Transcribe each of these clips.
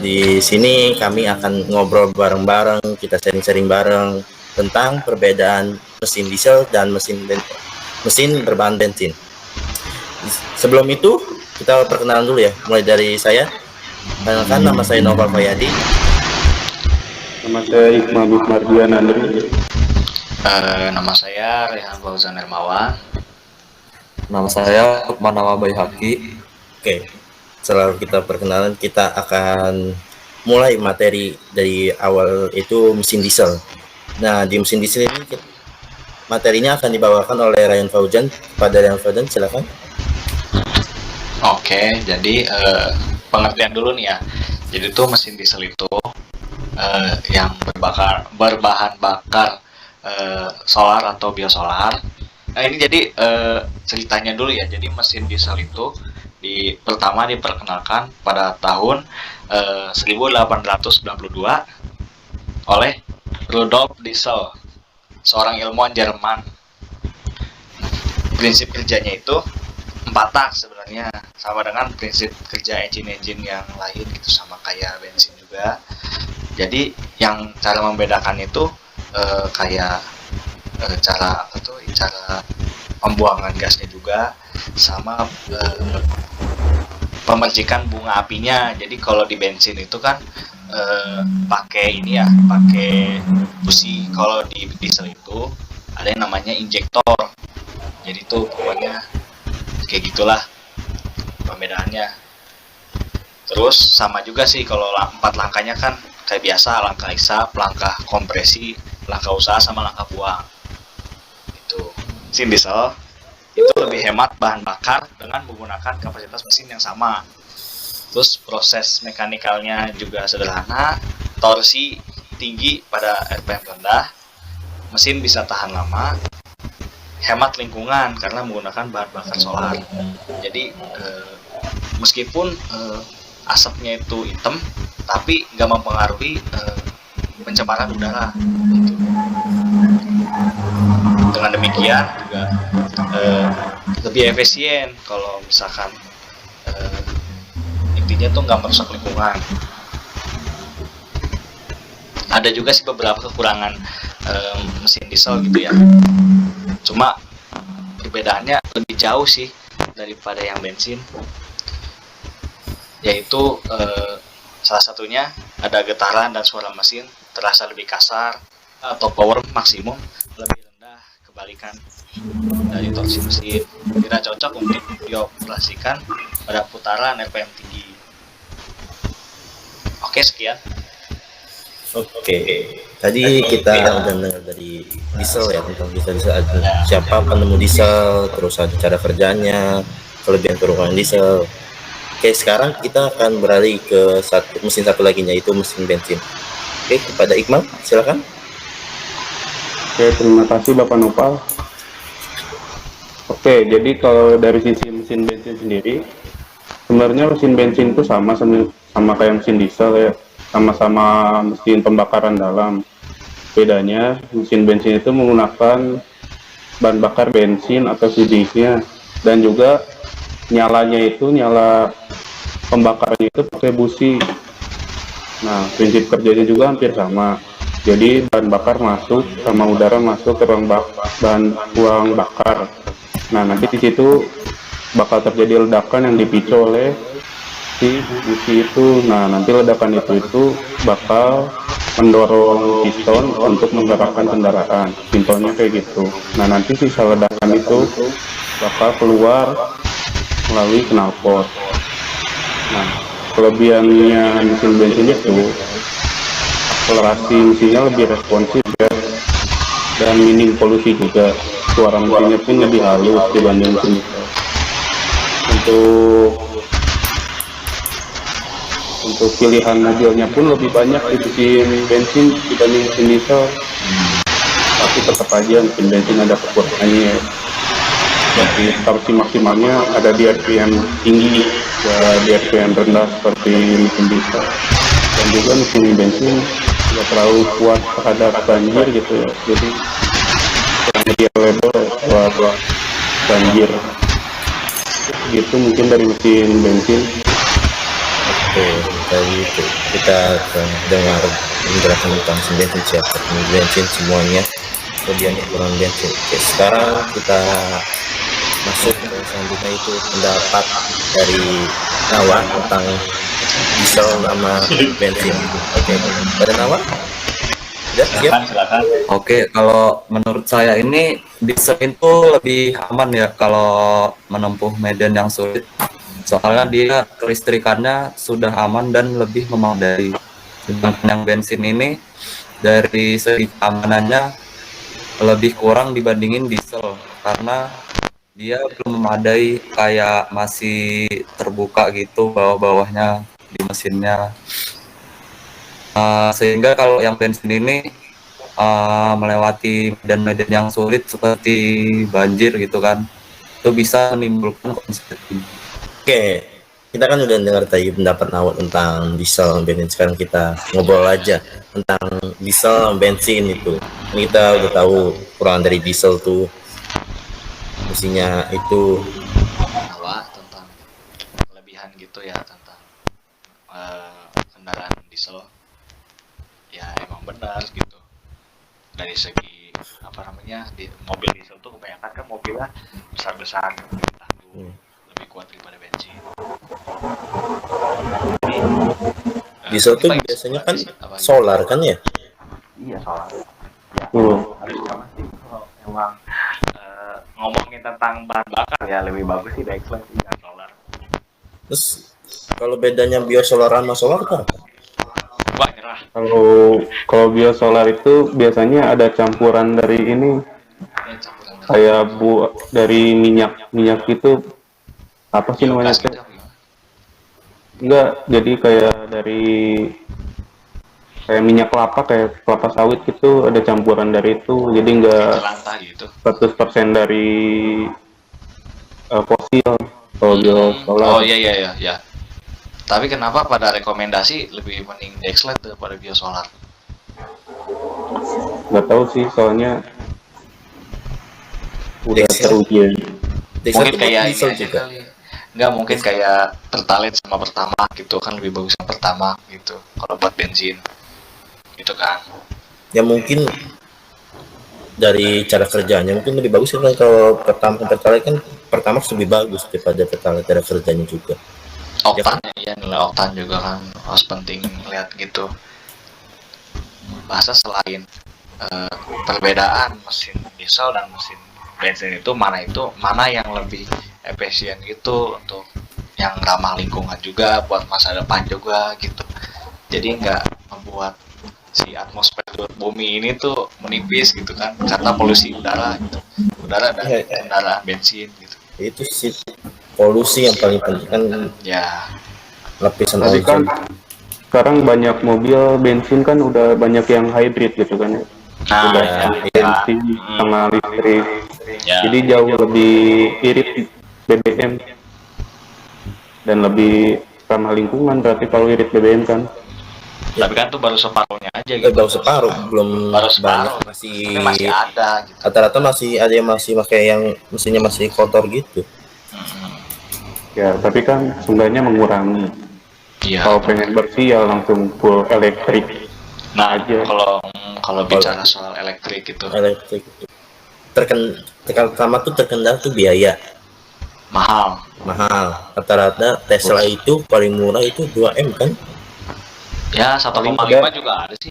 Di sini kami akan ngobrol bareng-bareng, kita sharing-sharing bareng tentang perbedaan mesin diesel dan mesin berbahan bensin. Sebelum itu, kita perkenalan dulu ya, mulai dari saya. Perkenalkan, nama saya Noval Fayadi. Nama saya Iqmal Mardian Andri. Nama saya Rehan Fauzan Hermawan. Nama saya Lukman Nama Bayhaki. Oke, setelah kita perkenalan, kita akan mulai materi dari awal, itu mesin diesel. Nah, di mesin diesel ini materinya akan dibawakan oleh Ryan Fauzan. Kepada Ryan Fauzan, silakan. Oke, jadi pengertian dulu nih ya. Jadi tuh mesin diesel itu yang berbahan bakar solar atau biosolar. Nah ini jadi ceritanya dulu ya. Jadi mesin diesel itu pertama diperkenalkan pada tahun 1892 oleh Rudolf Diesel, seorang ilmuwan Jerman. Prinsip kerjanya itu 4 tak sebenarnya, sama dengan prinsip kerja engine yang lain gitu, sama kayak bensin juga. Jadi yang cara membedakan itu kayak cara pembuangan gasnya juga, sama pemercikan bunga apinya. Jadi kalau di bensin itu kan pakai busi. Kalau di diesel itu ada yang namanya injektor. Jadi tuh pokoknya kayak gitulah perbedaannya. Terus sama juga sih kalau 4 langkahnya kan kayak biasa, langkah hisap, langkah kompresi, langkah usaha, sama langkah buang. Itu mesin diesel itu lebih hemat bahan bakar dengan menggunakan kapasitas mesin yang sama. Terus proses mekanikalnya juga sederhana, torsi tinggi pada RPM rendah, mesin bisa tahan lama, hemat lingkungan karena menggunakan bahan bakar solar. Jadi meskipun asapnya itu hitam, tapi nggak mempengaruhi pencemaran udara. Gitu. Dengan demikian juga lebih efisien kalau misalkan intinya tuh nggak merusak lingkungan. Ada juga sih beberapa kekurangan mesin diesel gitu ya. Cuma perbedaannya lebih jauh sih daripada yang bensin, yaitu salah satunya ada getaran dan suara mesin terasa lebih kasar, atau power maksimum lebih rendah kebalikan dari torsi mesin. Tidak cocok untuk dioperasikan pada putaran RPM tinggi. Oke, sekian. Oke, tadi kita udah dengar dari diesel ya, tentang diesel, siapa penemu diesel, terus ada cara kerjanya, kelebihan kekurangan diesel. Oke, sekarang kita akan beralih ke mesin satu lagi, yaitu mesin bensin. Oke, kepada Iqmal, silakan. Oke, terima kasih Bapak Nopal. Oke, jadi kalau dari sisi mesin bensin sendiri, sebenarnya mesin bensin itu sama kayak mesin diesel ya, sama-sama mesin pembakaran dalam. Bedanya mesin bensin itu menggunakan bahan bakar bensin atau CDI-nya, dan juga nyala pembakarannya itu pakai busi. Nah, prinsip kerjanya juga hampir sama. Jadi bahan bakar masuk sama udara masuk ke ruang buang bakar. Nah, nanti di situ bakal terjadi ledakan yang dipicu oleh si busi itu. Nah, nanti ledakan itu bakal mendorong piston untuk menggerakkan kendaraan. Simpelnya kayak gitu. Nah, nanti sisa ledakan itu bakal keluar melalui knalpot. Nah, kelebihannya mesin bensin itu akselerasi mesinnya lebih responsif ya, dan minim polusi juga. Suara mesinnya pun lebih halus dibanding mesin diesel. Untuk pilihan mobilnya pun lebih banyak di mesin bensin dibanding mesin diesel. Tapi tetap aja mesin bensin ada kekurangannya. Jadi torsi maksimalnya ada di RPM tinggi, di RPM rendah seperti mesin diesel. Dan juga mesin bensin tidak terlalu kuat terhadap banjir gitu ya. Jadi media label buat banjir. Gitu mungkin dari mesin bensin. Oke, tadi itu kita dengar penjelasan tentang bensin, siapa bensin semuanya, kemudian kekurangan bensin. Oke, sekarang kita masuk ke selanjutnya, itu pendapat dari Nawa tentang diesel sama bensin. Oke, pada Nawa udah siap? Silakan. Oke, kalau menurut saya ini diesel itu lebih aman ya kalau menempuh medan yang sulit. Soalnya dia kelistrikannya sudah aman dan lebih memadai. Sedangkan yang bensin ini dari segi keamanannya lebih kurang dibandingin diesel karena dia belum memadai, kayak masih terbuka gitu bawah-bawahnya di mesinnya. Sehingga kalau yang bensin ini melewati medan-medan yang sulit seperti banjir gitu kan, itu bisa menimbulkan konsekuensi. Oke, kita kan udah dengar tadi pendapat Nawa tentang diesel dan bensin. Sekarang kita ngobrol aja tentang diesel dan bensin itu. Ini kita udah tahu kurang dari diesel tuh, mesinnya itu Nawa tentang kelebihan gitu ya, tentang kendaraan diesel. Ya emang benar gitu. Dari segi apa namanya, di mobil diesel tuh kebanyakan kan mobilnya besar-besar, tangguh, lebih kuat daripada bensin. diesel tuh biasanya kan solar kan ya? Iya, solar. Harusnya sih kalau emang ngomongin tentang bahan bakar ya lebih bagus sih Dexlet sih, dan solar. Terus kalau bedanya biosolar sama solar kan? Wah, nyerah. Kalau biosolar itu biasanya ada campuran dari ini, Ya, campuran kayak dari minyak itu, apa sih namanya? biogas gitu apa gimana? Enggak, jadi kayak dari minyak kelapa, kayak kelapa sawit gitu, ada campuran dari itu, jadi enggak Jelantah gitu. 100% dari fosil kalau biosolar. Oh iya. Tapi kenapa pada rekomendasi lebih mending Dexlet daripada biosolar? Nggak tahu sih, soalnya udah Diesel. teruji. Diesel Mungkin tuh kayak diesel ini aja juga. kali. Nggak, mungkin kayak Pertalite sama Pertamax gitu kan, lebih bagus yang Pertamax gitu kalau buat bensin gitu kan. Ya mungkin dari cara kerjanya mungkin lebih bagus kan, kalau Pertalite kan Pertamax lebih bagus daripada Pertalite, cara kerjanya juga. Oktannya ya, nilai oktan juga kan harus penting lihat gitu. Bahasa selain perbedaan mesin diesel dan mesin bensin itu mana yang lebih efisien gitu, untuk yang ramah lingkungan juga, buat masa depan juga gitu. Jadi nggak membuat si atmosfer bumi ini tuh menipis gitu kan, karena polusi udara gitu, udara dari kendaraan bensin gitu Itu sih polusi yang paling penting kan, ya. lapisan Tapi kan ozon. sekarang banyak mobil bensin kan udah banyak yang hybrid gitu kan ya. Nah, Udah ya, bensin sama listrik. ya. Jadi jauh lebih irit BBM dan lebih ramah lingkungan berarti kalau irit BBM kan. Tapi kan tuh baru separuhnya aja gitu. Baru separuh, belum Baru banyak, separuh. masih Tapi masih ada gitu. rata-rata masih ada yang masih pakai yang mesinnya masih kotor gitu. Ya, tapi kan seenggaknya mengurangi. Iya. Kalau pengen bersih ya langsung full elektrik. Nah, aja. kalau bicara soal elektrik gitu, Elektrik pertama tuh terkendala tuh biaya mahal. rata-rata Tesla itu paling murah itu 2M kan. Ya, 1,5 juga ada sih.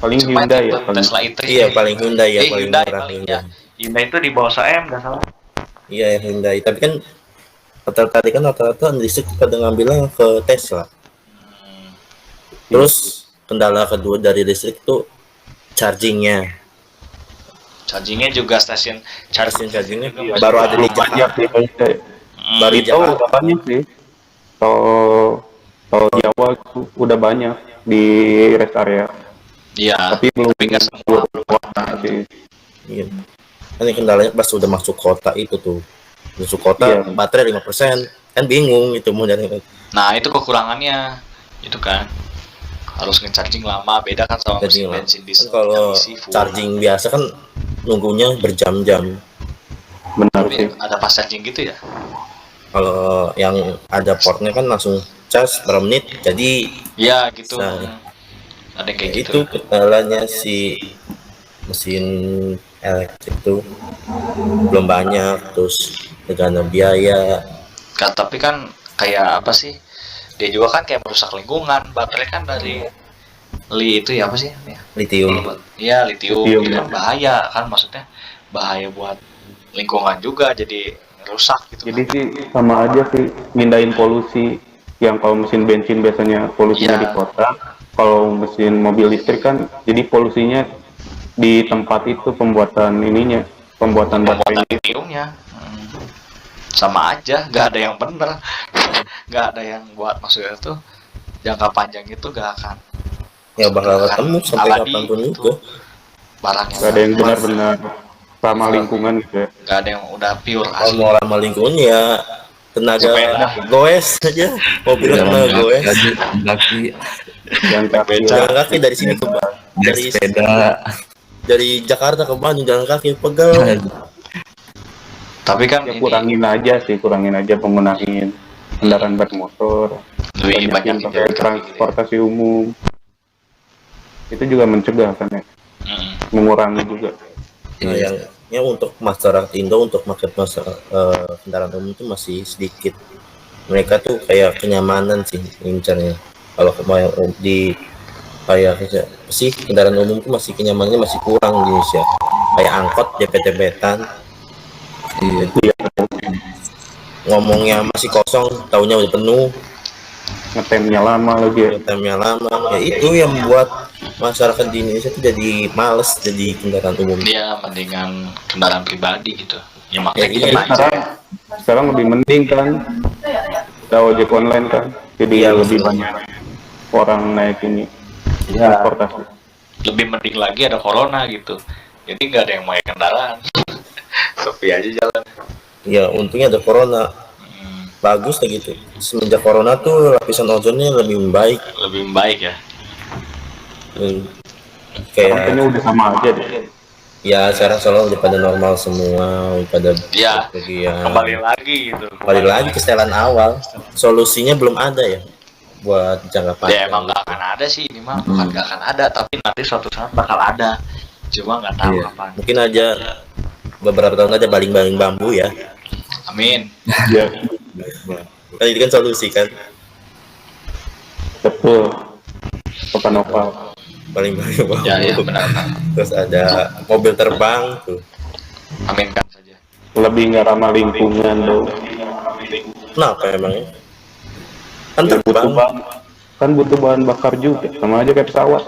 Paling Cuma Hyundai ya, tipe paling. Tesla i3. Iya, paling Hyundai ya, paling Hyundai murah paling Hyundai. ya. Hyundai itu di bawah 1M nggak salah. Iya, Hyundai, tapi kan rata-rata listrik pada ngambilnya ke Tesla. Terus kendala kedua dari listrik tuh chargingnya. Juga stasiun Chargingnya juga baru ada di Banyak Jakarta. di Hyundai. Baru di Itu Jakarta. udah banyak sih. Kalau Jawa itu udah banyak di rest area. Iya. Tapi belum nggak semua. kota sih. Iya. Ini kendalanya pas udah masuk kota itu tuh. Masuk kota Iya. baterai 5%. Kan bingung itu mau dari. Nah, itu kekurangannya. Itu kan harus ngecharging lama, beda kan sama mesin bensin Kan diesel kalau yang isi full. charging biasa kan nunggunya berjam-jam. Benar Tapi sih. ada fast charging gitu ya. Kalau yang ada portnya kan langsung cas berapa menit jadi Ya gitu. Nah, Ada yang kayak itu gitu. kendalanya si mesin elektrik tuh belum banyak, terus dana biaya. Tapi kan kayak apa sih? Dia juga kan kayak merusak lingkungan. Baterai kan dari itu ya apa sih? Ya, Lithium. iya lithium, Lithium, itu ya. kan bahaya kan, maksudnya bahaya buat lingkungan juga, jadi rusak gitu. Jadi Kan. sih sama aja sih mindahin polusi. Yang kalau mesin bensin biasanya polusinya Iya. di kota, kalau mesin mobil listrik kan jadi polusinya di tempat itu pembuatan ininya, pembuatan Pembuatan baterainya. lithiumnya. Sama aja, nggak ada yang bener, nggak ada yang buat, maksudnya tuh jangka panjang itu nggak akan Ya bakal nggak akan ketemu sampai abadi kapanpun gitu. juga. Barang yang Gak ada yang benar-benar ramah lingkungan gitu ya. nggak ada yang udah pure Kalau asli. mau ramah lingkungan ya tenaga Sepeda. goes aja, mobilnya Jalan tenaga kaki goes. aja, kaki, Yang kaki Jalan kaki dari sini ke naik dari sepeda. dari Jakarta ke Bandung jalan kaki pegel. Tapi kan ya ini kurangin aja penggunaan kendaraan bermotor, lebih banyak banyakin pakai transportasi umum. Itu juga mencegah kan ya, mengurangi juga. Nah, yang untuk masyarakat Indo untuk market kendaraan umum itu masih sedikit. Mereka tuh kayak kenyamanan sih incarnya. Kalau di kayak sih kendaraan umum tuh masih kenyamanannya masih kurang di Indonesia. Kayak angkot jepet-jepetan. Iya. Ngomongnya masih kosong, taunya udah penuh, Ngetemnya lama lagi ya. jamnya lama. Ya itu yang membuat masyarakat di Indonesia tuh jadi males jadi kendaraan umum. dia mendingan kendaraan pribadi gitu ya, makanya iya. kita Sekarang lebih mending kan, ada ojek online kan, jadi Iya, lebih betul. banyak orang naik ini Iya. transportasi. lebih mending lagi ada corona gitu, jadi nggak ada yang pakai kendaraan. Sepi aja jalan. Ya untungnya ada corona. Bagus lah gitu. Semenjak corona tuh lapisan ozonnya lebih baik. Lebih baik ya. Kayaknya Kayak udah sama aja deh. ya sekarang soalnya udah pada normal semua, udah pada Ya, bepergian. kembali lagi gitu. Kembali lagi ke setelan awal. Solusinya belum ada ya buat jangka Ya panjang. emang nggak akan ada sih ini mah, bukan nggak akan ada, tapi nanti suatu saat bakal ada. Cuma nggak tahu Iya. kapan. Mungkin aja beberapa tahun aja baling-baling bambu ya. Amin. Ya, Kan itu kan solusi kan. betul. Nopal. Baling-baling bambu. Ya benar. Terus ada mobil terbang tuh. Aminkan saja. Lebih nggak ramah lingkungan dong. Kenapa emangnya? Kan Ya, butuh terbang. butuh bahan bakar juga, sama aja kayak pesawat.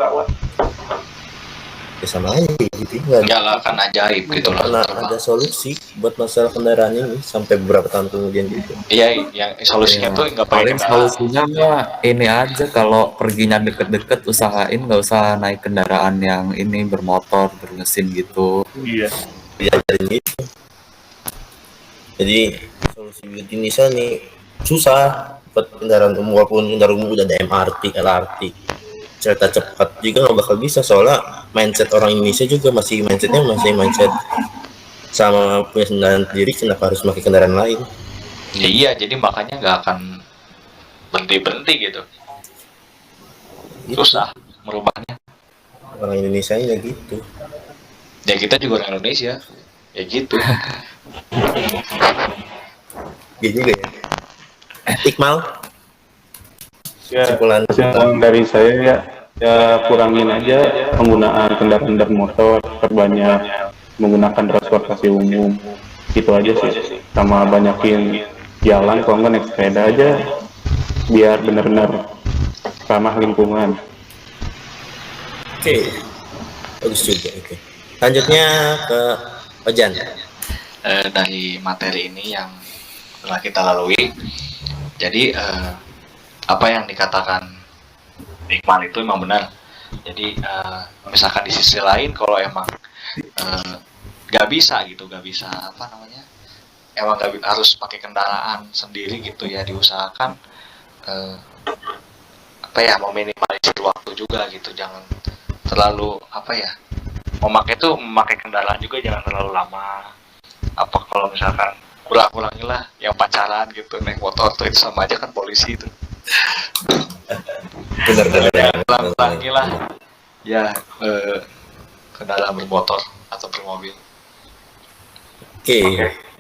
Ya sama aja gitu. Nggak Nggak akan ajaib gitu karena loh. ada solusi buat masalah kendaraan ini sampai beberapa tahun kemudian gitu. Iya, yang solusinya tuh nggak pakai Paling kendaraan. solusinya mah ini aja, kalau perginya deket-deket usahain nggak usah naik kendaraan yang ini bermotor bermesin gitu. Iya. Diajarin gitu. Jadi solusi buat Indonesia nih susah buat kendaraan umum, walaupun kendaraan umum udah ada MRT, LRT, kereta cepat juga nggak bakal bisa soalnya mindset orang Indonesia juga masih mindset sama punya kendaraan sendiri, kenapa harus pakai kendaraan lain? Ya, iya, jadi makanya nggak akan berhenti gitu. Gitu. Susah merubahnya. Orang Indonesia nya gitu. Ya kita juga orang Indonesia. Ya gitu. Gitu juga ya. Iqmal, Ya, kesimpulan kesimpulan dari saya ya kurangin aja penggunaan kendaraan bermotor, perbanyak menggunakan transportasi umum, gitu aja sih. Sama banyakin jalan, kalau nggak naik sepeda aja, biar benar-benar ramah lingkungan. oke, bagus juga. Oke. Lanjutnya ke Ojan. Dari materi ini yang telah kita lalui, jadi apa yang dikatakan Iqmal itu emang benar. Jadi misalkan di sisi lain kalau emang nggak bisa apa namanya, emang harus pakai kendaraan sendiri gitu ya, diusahakan apa ya, meminimalisir waktu juga gitu, jangan terlalu apa ya, memakai kendaraan juga jangan terlalu lama. Apa kalau misalkan ulangilah yang pacaran gitu naik motor tuh, itu sama aja kan polisi itu. Benar-benar. Lagi lah ya kendala bermotor atau bermobil. Oke.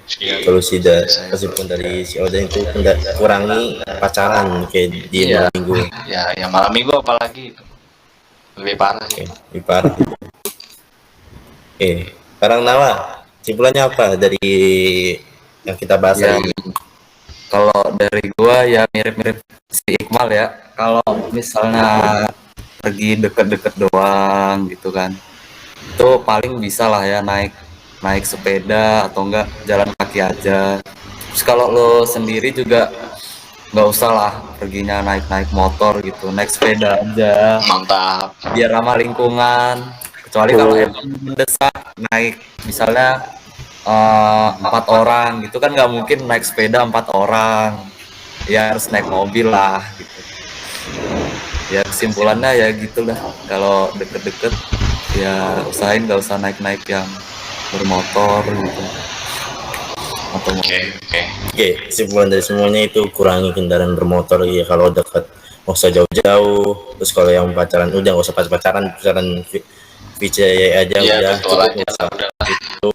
Sekian. Solusi kesimpulan dari si Oden itu kurangi pacaran kayak di Iya. malam minggu. Ya, yang malam minggu apalagi itu lebih parah sih. Di parah. Sekarang Nawa, kesimpulannya apa dari yang kita bahas Ya, hari ini? kalau dari gua ya mirip-mirip si Iqmal ya. Kalau misalnya pergi deket-deket doang gitu kan, itu paling bisa lah ya naik sepeda atau enggak jalan kaki aja. Terus kalau lo sendiri juga nggak usah lah perginya naik motor gitu, naik sepeda aja Mantap. biar ramah lingkungan. Kecuali kalau emang mendesak naik misalnya 4 orang gitu kan, nggak mungkin naik sepeda 4 orang, ya harus naik mobil lah gitu. Ya kesimpulannya ya gitulah, kalau deket-deket ya usahain nggak usah naik yang bermotor gitu atau mobil. Oke. Kesimpulan dari semuanya itu kurangi kendaraan bermotor ya kalau dekat, nggak usah jauh-jauh. Terus kalau yang pacaran udah nggak usah pacaran VC aja Iya, udah betul aja. nggak usah Udah. itu.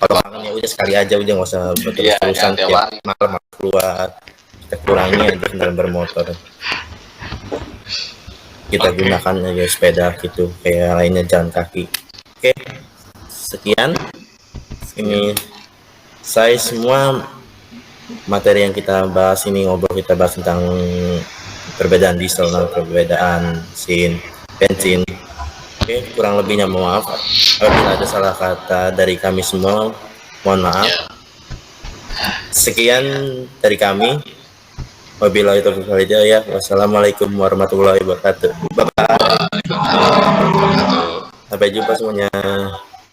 Kalau kangen ya udah sekali aja, udah nggak usah Iya, terus-terusan tiap tiap hari. malam keluar. Kita kurangi aja kendaraan bermotor. Kita gunakan aja sepeda gitu, kayak lainnya jalan kaki. Oke, sekian. Ini saya semua materi yang kita bahas ini, kita bahas tentang perbedaan diesel dan perbedaan bensin. Oke, kurang lebihnya mohon maaf apabila ada salah kata dari kami semua, mohon maaf. Sekian dari kami. Wabillahi taufiq wal hidayah. Wassalamualaikum warahmatullahi wabarakatuh. Bye bye. Sampai jumpa semuanya.